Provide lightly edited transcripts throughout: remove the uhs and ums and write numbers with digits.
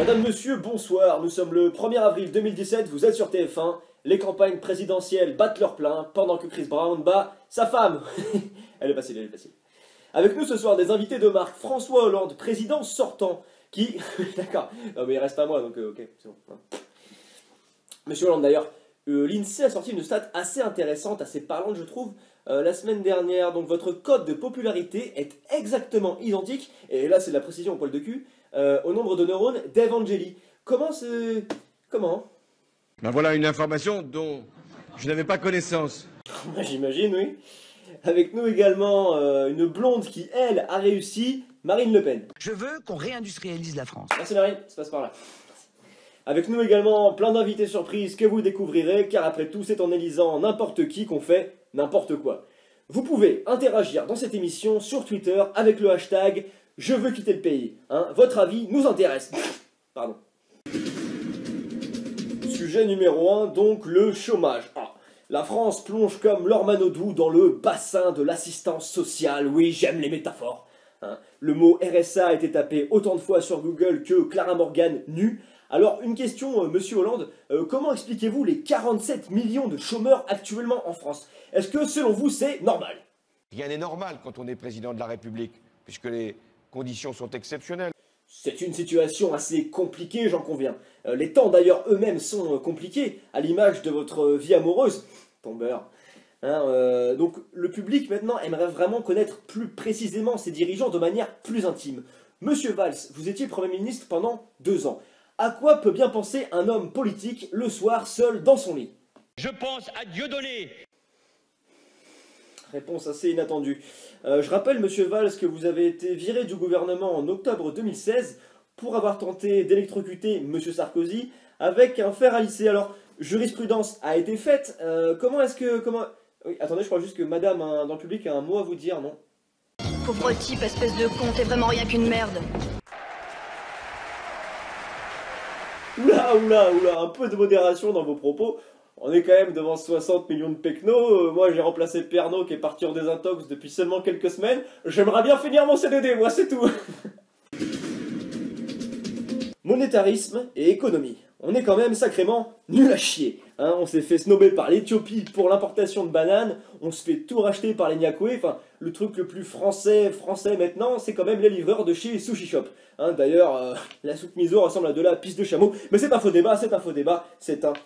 Madame, Monsieur, bonsoir. Nous sommes le 1er avril 2017, vous êtes sur TF1. Les campagnes présidentielles battent leur plein, pendant que Chris Brown bat sa femme. Elle est facile, elle est facile. Avec nous ce soir, des invités de marque. François Hollande, président sortant, qui... D'accord, non mais il reste pas moi, donc ok, c'est bon. Monsieur Hollande, d'ailleurs, l'INSEE a sorti une stat assez intéressante, assez parlante, je trouve, la semaine dernière. Donc votre code de popularité est exactement identique, et là c'est de la précision au poil de cul, au nombre de neurones d'Evangeli. Comment c'est... Comment? Ben voilà une information dont je n'avais pas connaissance. J'imagine, oui. Avec nous également une blonde qui, elle, a réussi, Marine Le Pen. Je veux qu'on réindustrialise la France. Merci Marine, ça passe par là. Avec nous également plein d'invités surprises que vous découvrirez, car après tout, c'est en élisant n'importe qui qu'on fait n'importe quoi. Vous pouvez interagir dans cette émission sur Twitter avec le hashtag « Je veux quitter le pays ». Votre avis nous intéresse. Pardon. Sujet numéro 1, donc le chômage. La France plonge comme Laure Manodou dans le bassin de l'assistance sociale. Oui, j'aime les métaphores. Le mot RSA a été tapé autant de fois sur Google que Clara Morgan nue. Alors, une question, monsieur Hollande, comment expliquez-vous les 47 millions de chômeurs actuellement en France? Est-ce que, selon vous, c'est normal? Rien n'est normal quand on est président de la République, puisque les conditions sont exceptionnelles. C'est une situation assez compliquée, j'en conviens. Les temps d'ailleurs eux-mêmes sont compliqués, à l'image de votre vie amoureuse. Tombeur. Donc le public maintenant aimerait vraiment connaître plus précisément ses dirigeants de manière plus intime. Monsieur Valls, vous étiez Premier ministre pendant 2 ans. À quoi peut bien penser un homme politique le soir seul dans son lit? Je pense à Dieudonné. Réponse assez inattendue. Je rappelle, monsieur Valls, que vous avez été viré du gouvernement en octobre 2016 pour avoir tenté d'électrocuter monsieur Sarkozy avec un fer à lisser. Alors, jurisprudence a été faite. Comment est-ce que... Oui, attendez, je crois juste que madame, dans le public, a un mot à vous dire, non? Pauvre type, espèce de con, t'es vraiment rien qu'une merde. Oula, un peu de modération dans vos propos. On est quand même devant 60 millions de pecnos. Moi, j'ai remplacé Pernod qui est parti en désintox depuis seulement quelques semaines. J'aimerais bien finir mon CDD, moi, c'est tout. Monétarisme et économie. On est quand même sacrément nul à chier. On s'est fait snober par l'Éthiopie pour l'importation de bananes. On se fait tout racheter par les Nyakoué. Enfin, le truc le plus français maintenant, c'est quand même les livreurs de chez Sushi Shop. D'ailleurs, la soupe miso ressemble à de la pisse de chameau. Mais c'est un faux débat, c'est un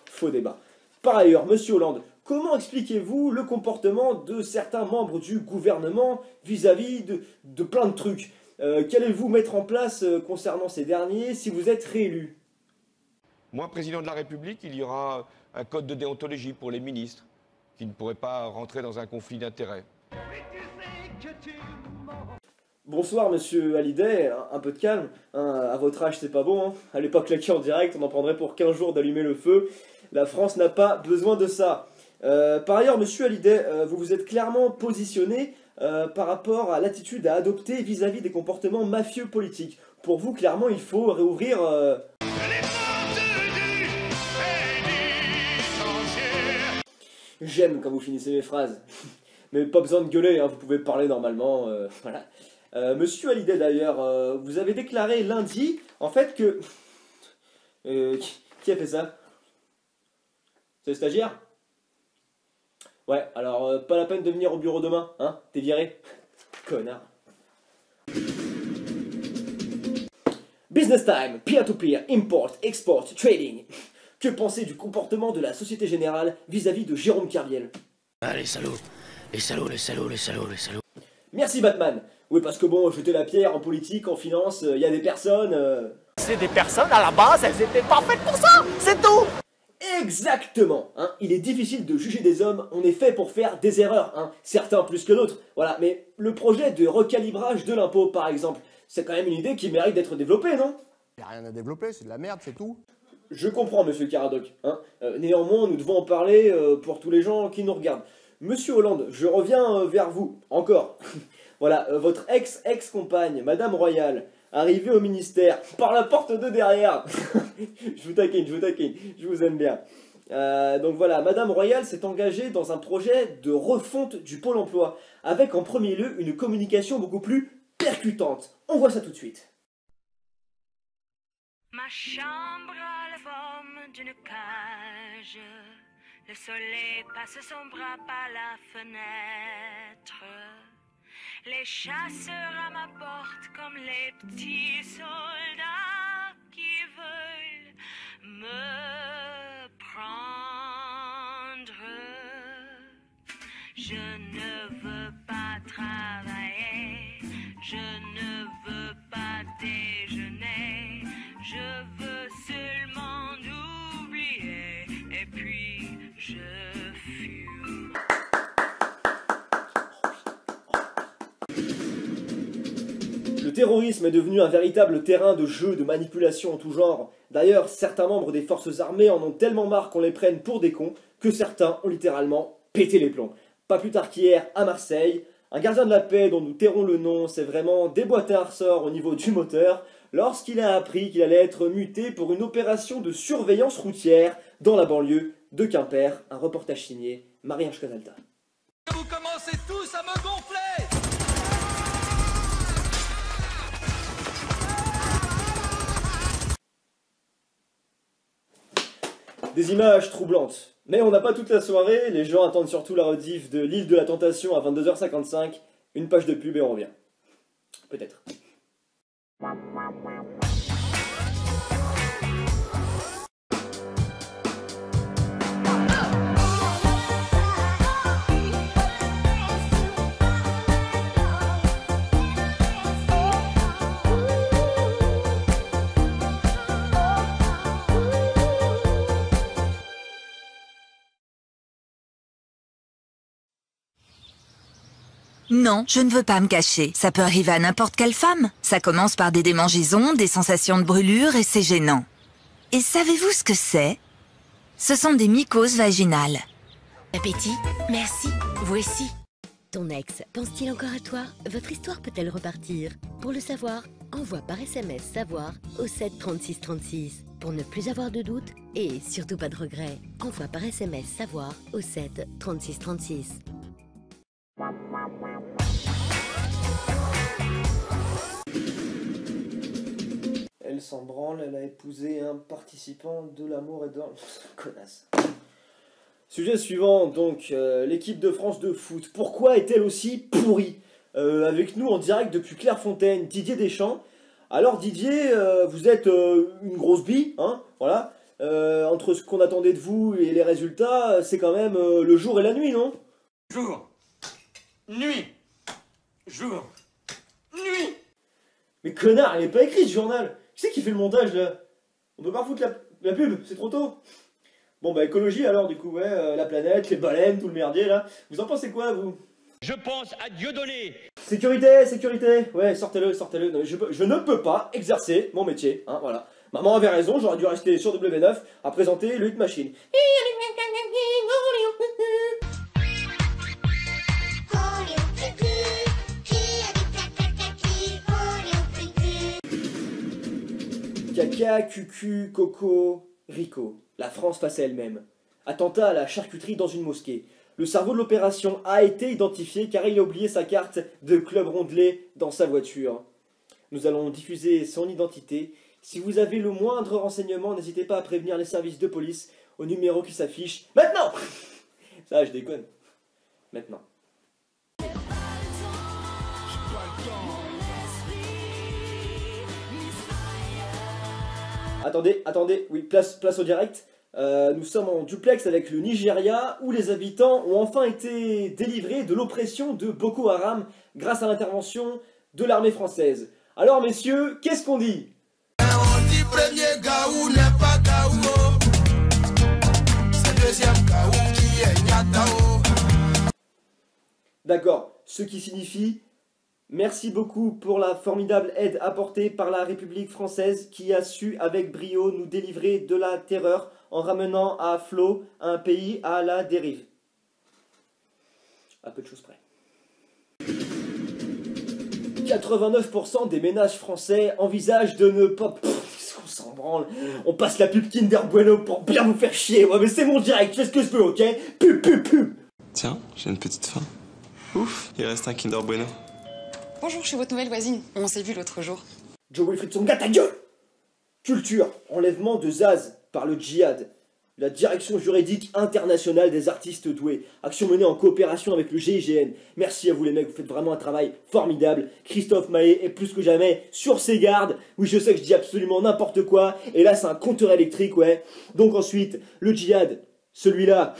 faux débat. Par ailleurs, monsieur Hollande, comment expliquez-vous le comportement de certains membres du gouvernement vis-à-vis de plein de trucs? Qu'allez-vous mettre en place concernant ces derniers si vous êtes réélu? Moi, président de la République, il y aura un code de déontologie pour les ministres qui ne pourraient pas rentrer dans un conflit d'intérêts. Bonsoir monsieur Hallyday, un peu de calme, à votre âge c'est pas bon, allez pas claquer en direct, on en prendrait pour 15 jours d'allumer le feu, la France n'a pas besoin de ça. Par ailleurs monsieur Hallyday, vous vous êtes clairement positionné par rapport à l'attitude à adopter vis-à-vis des comportements mafieux politiques. Pour vous clairement il faut réouvrir... J'aime quand vous finissez mes phrases, mais pas besoin de gueuler, vous pouvez parler normalement, voilà. Monsieur Hallyday d'ailleurs, vous avez déclaré lundi, en fait que... qui a fait ça? C'est le stagiaire? Ouais, alors pas la peine de venir au bureau demain, t'es viré. Connard. Business time, peer-to-peer, import, export, trading. Que penser du comportement de la Société Générale vis-à-vis de Jérôme Kerviel? Ah, les salauds. Les salauds. Merci Batman. Oui, parce que bon, jeter la pierre en politique, en finance, il y a des personnes... C'est des personnes, à la base, elles étaient pas faites pour ça, c'est tout. Exactement. Il est difficile de juger des hommes, on est fait pour faire des erreurs, certains plus que d'autres. Voilà, mais le projet de recalibrage de l'impôt, par exemple, c'est quand même une idée qui mérite d'être développée, non? Il n'y a rien à développer, c'est de la merde, c'est tout. Je comprends, monsieur Caradoc. Néanmoins, nous devons en parler pour tous les gens qui nous regardent. Monsieur Hollande, je reviens vers vous, encore. Voilà, votre ex-compagne, Madame Royal, arrivée au ministère, par la porte de derrière. Je vous taquine, je vous aime bien. Donc voilà, Madame Royal s'est engagée dans un projet de refonte du Pôle emploi, avec en premier lieu une communication beaucoup plus percutante. On voit ça tout de suite. Ma chambre a la forme d'une cage. Le soleil passe son bras par la fenêtre. Les chasseurs à ma porte comme les petits soldats qui veulent me prendre. Je ne veux pas travailler, je ne veux pas déjeuner, je veux seulement oublier et puis je fume. Le terrorisme est devenu un véritable terrain de jeu, de manipulation en tout genre. D'ailleurs, certains membres des forces armées en ont tellement marre qu'on les prenne pour des cons que certains ont littéralement pété les plombs. Pas plus tard qu'hier, à Marseille, un gardien de la paix dont nous tairons le nom s'est vraiment déboîté un ressort au niveau du moteur lorsqu'il a appris qu'il allait être muté pour une opération de surveillance routière dans la banlieue de Quimper. Un reportage signé Marie-Ange Casalta. Vous commencez tous à me gonfler! Des images troublantes. Mais on n'a pas toute la soirée, les gens attendent surtout la rediff de l'île de la Tentation à 22h55. Une page de pub et on revient. Peut-être. Non, je ne veux pas me cacher. Ça peut arriver à n'importe quelle femme. Ça commence par des démangeaisons, des sensations de brûlure et c'est gênant. Et savez-vous ce que c'est? Ce sont des mycoses vaginales. Appétit, merci, voici. Ton ex pense-t-il encore à toi? Votre histoire peut-elle repartir? Pour le savoir, envoie par SMS savoir au 7 36 36. Pour ne plus avoir de doute et surtout pas de regrets, envoie par SMS savoir au 7 36 36. Elle s'en branle, elle a épousé un participant de l'amour et de... Connasse. Sujet suivant, donc, l'équipe de France de foot. Pourquoi est-elle aussi pourrie? Avec nous en direct depuis Clairefontaine, Didier Deschamps. Alors Didier, vous êtes une grosse bille, hein, voilà. Entre ce qu'on attendait de vous et les résultats, c'est quand même le jour et la nuit, non? Jour, nuit, jour, nuit. Mais connard, il est pas écrit ce journal. Qui c'est qui fait le montage là? On peut pas foutre la pub, c'est trop tôt. Bon bah écologie alors du coup, ouais, la planète, les baleines, tout le merdier là. Vous en pensez quoi vous? Je pense à Dieudonné. Sécurité, sécurité. Ouais, sortez-le, sortez-le. Non, je ne peux pas exercer mon métier, hein, voilà. Maman avait raison, j'aurais dû rester sur W9 à présenter le Hit Machine. Caca, cucu, coco, rico. La France face à elle-même. Attentat à la charcuterie dans une mosquée. Le cerveau de l'opération a été identifié car il a oublié sa carte de club rondelé dans sa voiture. Nous allons diffuser son identité. Si vous avez le moindre renseignement, n'hésitez pas à prévenir les services de police au numéro qui s'affiche maintenant. Ça, je déconne. Maintenant. Attendez, oui, place au direct. Nous sommes en duplex avec le Nigeria où les habitants ont enfin été délivrés de l'oppression de Boko Haram grâce à l'intervention de l'armée française. Alors messieurs, qu'est-ce qu'on dit? On dit premier Gaou n'est pas Gaou. C'est deuxième Gaou qui est Nyatao. D'accord, ce qui signifie merci beaucoup pour la formidable aide apportée par la République française qui a su avec brio nous délivrer de la terreur en ramenant à flot un pays à la dérive. À peu de choses près. 89% des ménages français envisagent de ne pas... Pff, on s'en branle. On passe la pub Kinder Bueno pour bien vous faire chier. Ouais, mais c'est mon direct, fais ce que je veux, ok? Pub. Tiens, j'ai une petite faim. Ouf, il reste un Kinder Bueno. Bonjour, je suis votre nouvelle voisine. On s'est vu l'autre jour. Joe Wilfried Tsonga, ta gueule! Culture, enlèvement de Zaz par le djihad. La direction juridique internationale des artistes doués. Action menée en coopération avec le GIGN. Merci à vous les mecs, vous faites vraiment un travail formidable. Christophe Maé est plus que jamais sur ses gardes. Oui, je sais que je dis absolument n'importe quoi. Et là, c'est un compteur électrique, ouais. Donc ensuite, le djihad, celui-là.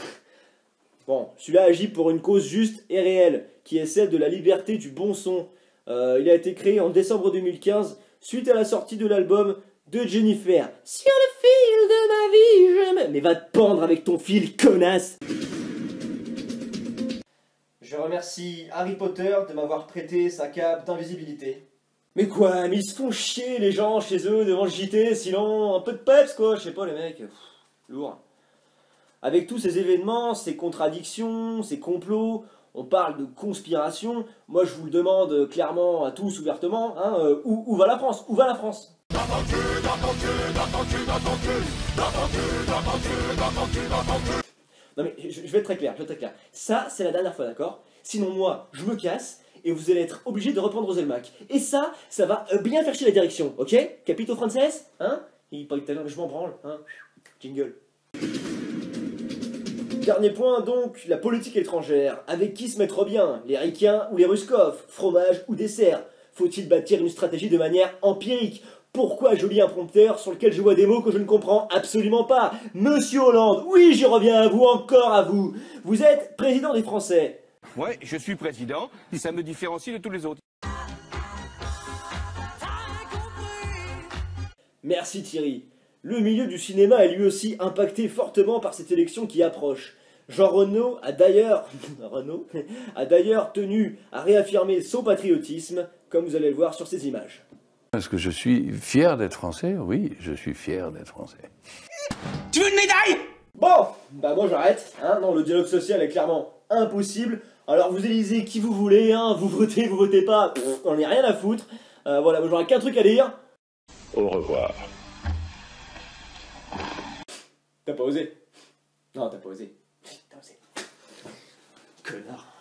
Bon, celui-là agit pour une cause juste et réelle, qui est celle de la liberté du bon son. Il a été créé en décembre 2015, suite à la sortie de l'album de Jennifer. Sur le fil de ma vie, je m'aime. Mais va te pendre avec ton fil, connasse. Je remercie Harry Potter de m'avoir prêté sa cape d'invisibilité. Mais quoi, mais ils se font chier les gens chez eux devant le JT, sinon un peu de peps quoi, je sais pas les mecs. Pff, lourd. Avec tous ces événements, ces contradictions, ces complots, on parle de conspiration, moi je vous le demande clairement à tous ouvertement, hein, où va la France? Où va la France? Non mais je vais être très clair, Ça c'est la dernière fois, d'accord? Sinon moi, je me casse et vous allez être obligé de reprendre Roselmack. Et ça va bien faire chier la direction, ok? Capito Frances? Hein? Il parle tout à l'heure, mais je m'en branle, hein? Jingle. Dernier point donc, la politique étrangère. Avec qui se mettre bien? Les ricains ou les ruskov? Fromage ou dessert? Faut-il bâtir une stratégie de manière empirique? Pourquoi je lis un prompteur sur lequel je vois des mots que je ne comprends absolument pas? Monsieur Hollande, oui, j'y reviens à vous, encore à vous. Vous êtes président des Français. Ouais, je suis président, ça me différencie de tous les autres. Merci Thierry. Le milieu du cinéma est lui aussi impacté fortement par cette élection qui approche. Jean Reno a d'ailleurs tenu à réaffirmer son patriotisme, comme vous allez le voir sur ces images. Est-ce que je suis fier d'être français? Oui, je suis fier d'être français. Tu veux une médaille? Bon, bah moi j'arrête, hein, non, le dialogue social est clairement impossible. Alors vous élisez qui vous voulez, hein, vous votez pas, on n'est rien à foutre. Voilà, moi j'aurais qu'un truc à dire. Au revoir. T'as pas osé? Non, t'as pas osé. T'as osé. Connard.